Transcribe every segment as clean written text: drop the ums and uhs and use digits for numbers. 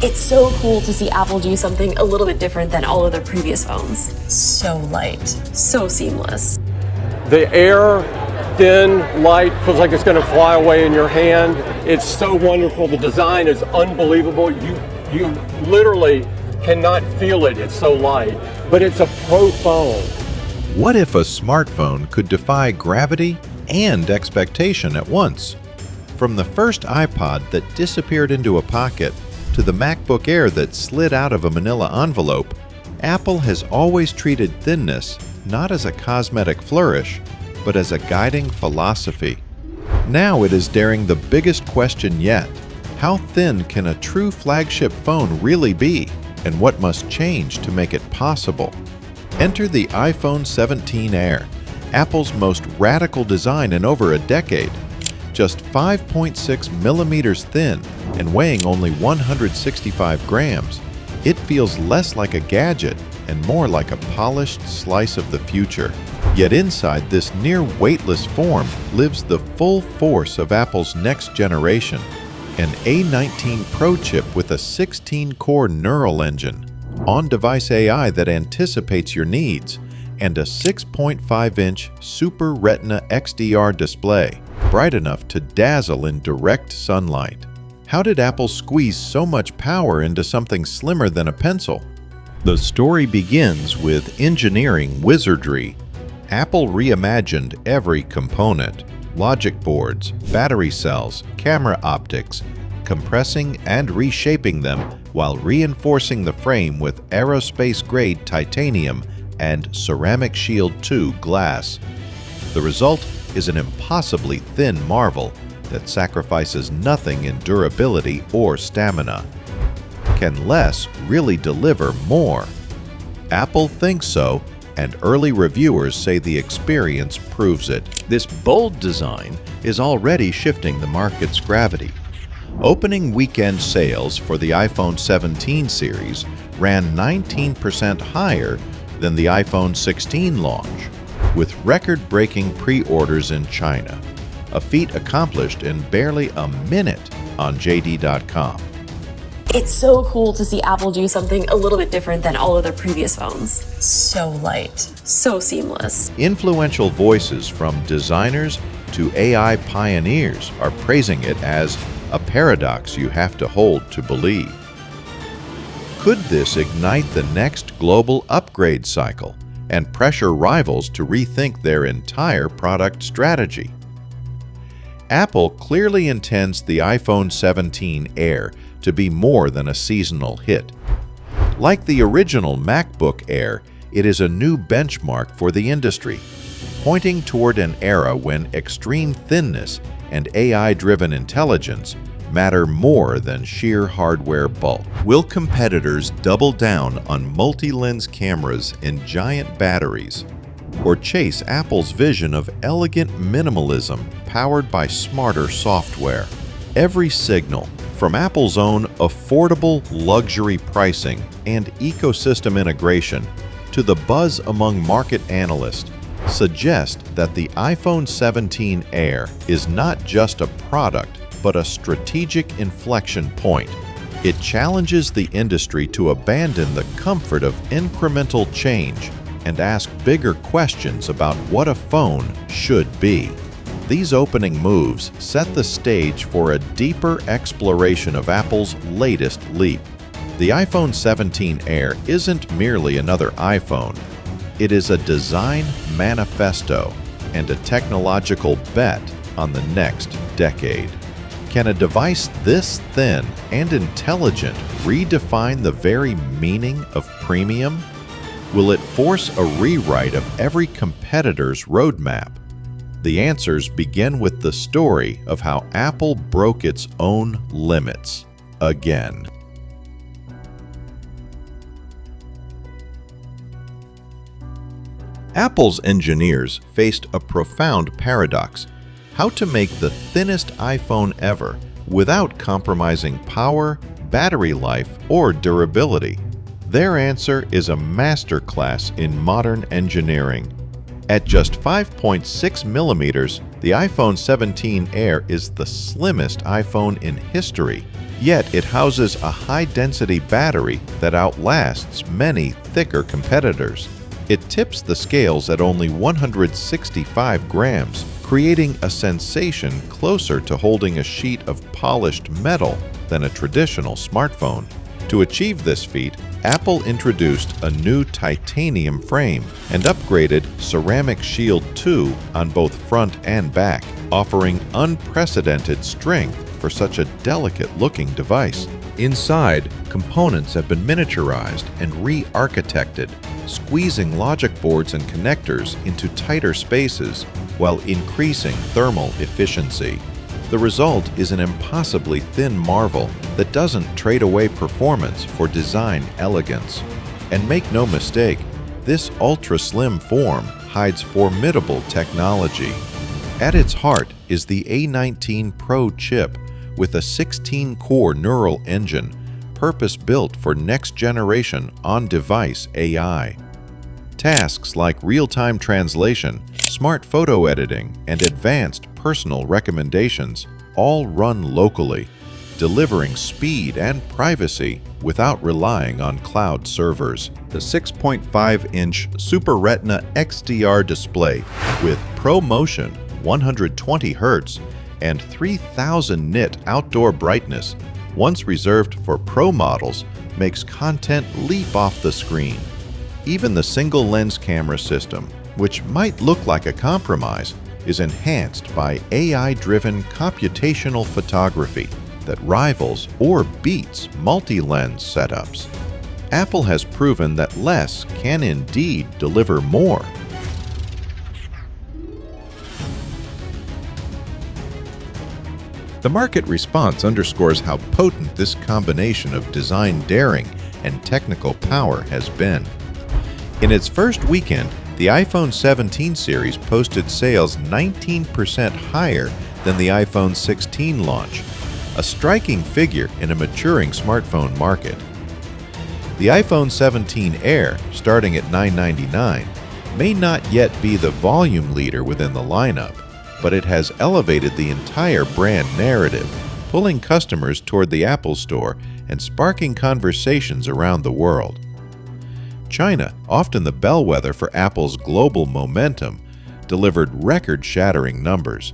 It's so cool to see Apple do something a little bit different than all of their previous phones. So light. So seamless. The air, thin, light, feels like it's going to fly away in your hand. It's so wonderful. The design is unbelievable. You literally cannot feel it. It's so light. But it's a pro phone. What if a smartphone could defy gravity and expectation at once? From the first iPod that disappeared into a pocket to the MacBook Air that slid out of a manila envelope, Apple has always treated thinness not as a cosmetic flourish, but as a guiding philosophy. Now it is daring the biggest question yet. How thin can a true flagship phone really be, and what must change to make it possible? Enter the iPhone 17 Air, Apple's most radical design in over a decade. Just 5.6 millimeters thin and weighing only 165 grams, it feels less like a gadget and more like a polished slice of the future. Yet inside this near weightless form lives the full force of Apple's next generation, an A19 Pro chip with a 16-core neural engine, on-device AI that anticipates your needs, and a 6.5-inch Super Retina XDR display, bright enough to dazzle in direct sunlight. How did Apple squeeze so much power into something slimmer than a pencil? The story begins with engineering wizardry. Apple reimagined every component: logic boards, battery cells, camera optics, compressing and reshaping them while reinforcing the frame with aerospace-grade titanium and Ceramic Shield 2 glass. The result is an impossibly thin marvel that sacrifices nothing in durability or stamina. Can less really deliver more? Apple thinks so, and early reviewers say the experience proves it. This bold design is already shifting the market's gravity. Opening weekend sales for the iPhone 17 series ran 19% higher than the iPhone 16 launch, with record-breaking pre-orders in China, a feat accomplished in barely a minute on JD.com. It's so cool to see Apple do something a little bit different than all of their previous phones. So light. So seamless. Influential voices from designers to AI pioneers are praising it as a paradox you have to hold to believe. Could this ignite the next global upgrade cycle and pressure rivals to rethink their entire product strategy? Apple clearly intends the iPhone 17 Air to be more than a seasonal hit. Like the original MacBook Air, it is a new benchmark for the industry, pointing toward an era when extreme thinness and AI-driven intelligence matter more than sheer hardware bulk. Will competitors double down on multi-lens cameras and giant batteries, or chase Apple's vision of elegant minimalism powered by smarter software? Every signal, from Apple's own affordable luxury pricing and ecosystem integration to the buzz among market analysts, suggest that the iPhone 17 Air is not just a product, but a strategic inflection point. It challenges the industry to abandon the comfort of incremental change and ask bigger questions about what a phone should be. These opening moves set the stage for a deeper exploration of Apple's latest leap. The iPhone 17 Air isn't merely another iPhone. It is a design manifesto and a technological bet on the next decade. Can a device this thin and intelligent redefine the very meaning of premium? Will it force a rewrite of every competitor's roadmap? The answers begin with the story of how Apple broke its own limits again. Apple's engineers faced a profound paradox: how to make the thinnest iPhone ever without compromising power, battery life, or durability. Their answer is a masterclass in modern engineering. At just 5.6 millimeters, the iPhone 17 Air is the slimmest iPhone in history, Yet it houses a high-density battery that outlasts many thicker competitors. It tips the scales at only 165 grams, creating a sensation closer to holding a sheet of polished metal than a traditional smartphone. To achieve this feat, Apple introduced a new titanium frame and upgraded Ceramic Shield 2 on both front and back, offering unprecedented strength for such a delicate-looking device. Inside, components have been miniaturized and re-architected, squeezing logic boards and connectors into tighter spaces while increasing thermal efficiency. The result is an impossibly thin marvel that doesn't trade away performance for design elegance. And make no mistake, this ultra-slim form hides formidable technology. At its heart is the A19 Pro chip with a 16-core neural engine, purpose-built for next-generation on-device AI. Tasks like real-time translation, smart photo editing, and advanced personal recommendations all run locally, delivering speed and privacy without relying on cloud servers. The 6.5-inch Super Retina XDR display with ProMotion 120 Hz and 3000 nit outdoor brightness, once reserved for Pro models, makes content leap off the screen. Even the single-lens camera system, which might look like a compromise, is enhanced by AI-driven computational photography that rivals or beats multi-lens setups. Apple has proven that less can indeed deliver more. The market response underscores how potent this combination of design daring and technical power has been. In its first weekend, the iPhone 17 series posted sales 19% higher than the iPhone 16 launch, a striking figure in a maturing smartphone market. The iPhone 17 Air, starting at $999, may not yet be the volume leader within the lineup, but it has elevated the entire brand narrative, pulling customers toward the Apple Store and sparking conversations around the world. China, often the bellwether for Apple's global momentum, delivered record-shattering numbers.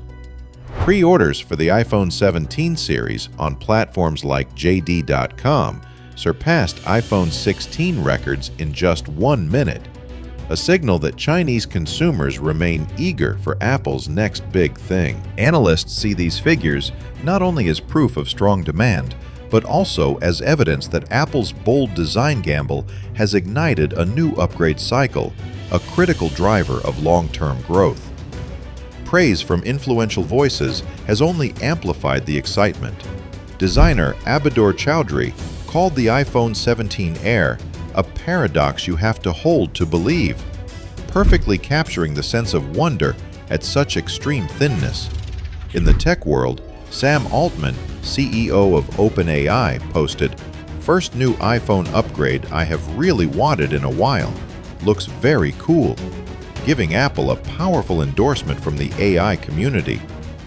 Pre-orders for the iPhone 17 series on platforms like JD.com surpassed iPhone 16 records in just 1 minute, a signal that Chinese consumers remain eager for Apple's next big thing. Analysts see these figures not only as proof of strong demand, but also as evidence that Apple's bold design gamble has ignited a new upgrade cycle, a critical driver of long-term growth. Praise from influential voices has only amplified the excitement. Designer Abhidor Chaudhry called the iPhone 17 Air a paradox you have to hold to believe, perfectly capturing the sense of wonder at such extreme thinness. In the tech world, Sam Altman, CEO of OpenAI, posted, "First new iPhone upgrade I have really wanted in a while. Looks very cool," giving Apple a powerful endorsement from the AI community.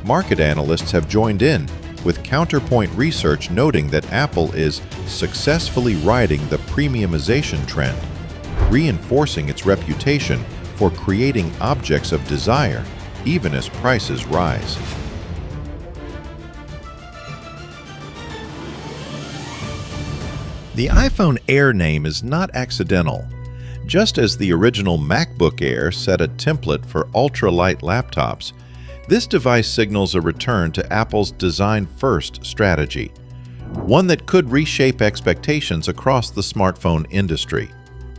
Market analysts have joined in, with Counterpoint Research noting that Apple is successfully riding the premiumization trend, reinforcing its reputation for creating objects of desire even as prices rise. The iPhone Air name is not accidental. Just as the original MacBook Air set a template for ultralight laptops, this device signals a return to Apple's design-first strategy, one that could reshape expectations across the smartphone industry.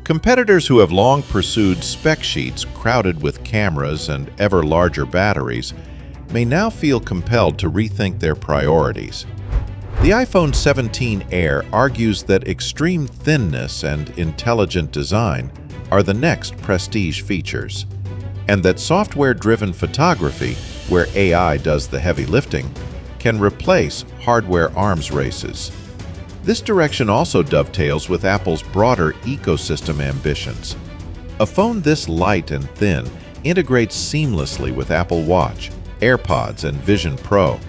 Competitors who have long pursued spec sheets crowded with cameras and ever larger batteries may now feel compelled to rethink their priorities. The iPhone 17 Air argues that extreme thinness and intelligent design are the next prestige features, and that software-driven photography, where AI does the heavy lifting, can replace hardware arms races. This direction also dovetails with Apple's broader ecosystem ambitions. A phone this light and thin integrates seamlessly with Apple Watch, AirPods, and Vision Pro,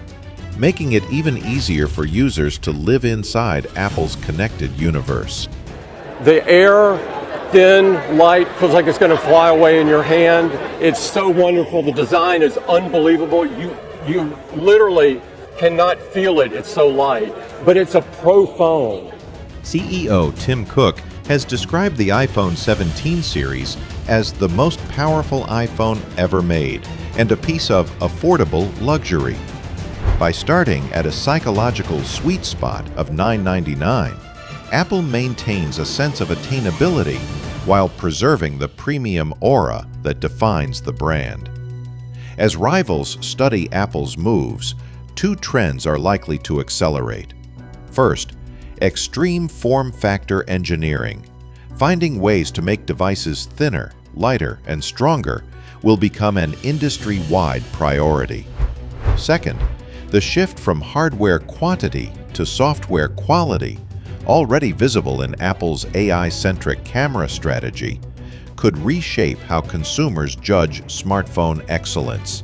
making it even easier for users to live inside Apple's connected universe. The air, thin, light, feels like it's going to fly away in your hand. It's so wonderful. The design is unbelievable. You literally cannot feel it. It's so light. But it's a pro phone. CEO Tim Cook has described the iPhone 17 series as the most powerful iPhone ever made and a piece of affordable luxury. By starting at a psychological sweet spot of $999, Apple maintains a sense of attainability while preserving the premium aura that defines the brand. As rivals study Apple's moves, two trends are likely to accelerate. First, extreme form factor engineering. Finding ways to make devices thinner, lighter, and stronger will become an industry-wide priority. Second, the shift from hardware quantity to software quality, already visible in Apple's AI-centric camera strategy, could reshape how consumers judge smartphone excellence.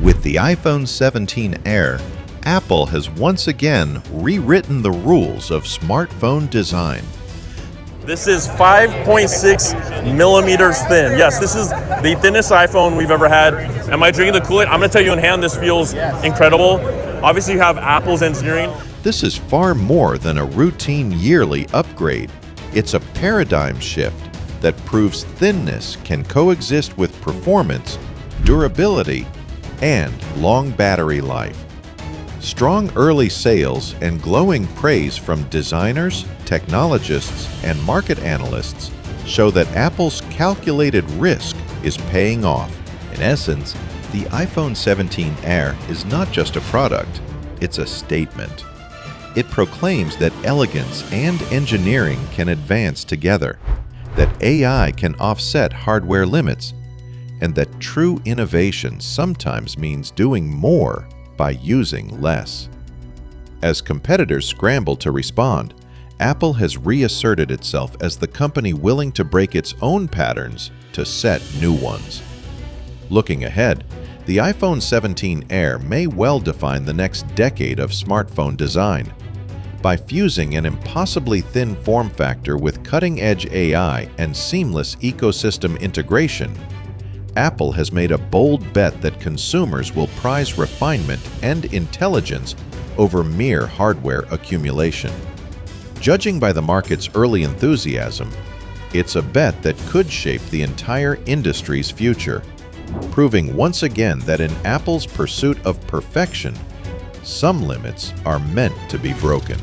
With the iPhone 17 Air, Apple has once again rewritten the rules of smartphone design. This is 5.6 millimeters thin. Yes, this is the thinnest iPhone we've ever had. Am I drinking the Kool-Aid? I'm going to tell you in hand, this feels incredible. Obviously, you have Apple's engineering. This is far more than a routine yearly upgrade. It's a paradigm shift that proves thinness can coexist with performance, durability, and long battery life. Strong early sales and glowing praise from designers, technologists, and market analysts show that Apple's calculated risk is paying off. In essence, the iPhone 17 Air is not just a product, it's a statement. It proclaims that elegance and engineering can advance together, that AI can offset hardware limits, and that true innovation sometimes means doing more by using less. As competitors scramble to respond, Apple has reasserted itself as the company willing to break its own patterns to set new ones. Looking ahead, the iPhone 17 Air may well define the next decade of smartphone design. By fusing an impossibly thin form factor with cutting-edge AI and seamless ecosystem integration, Apple has made a bold bet that consumers will prize refinement and intelligence over mere hardware accumulation. Judging by the market's early enthusiasm, it's a bet that could shape the entire industry's future, proving once again that in Apple's pursuit of perfection, some limits are meant to be broken.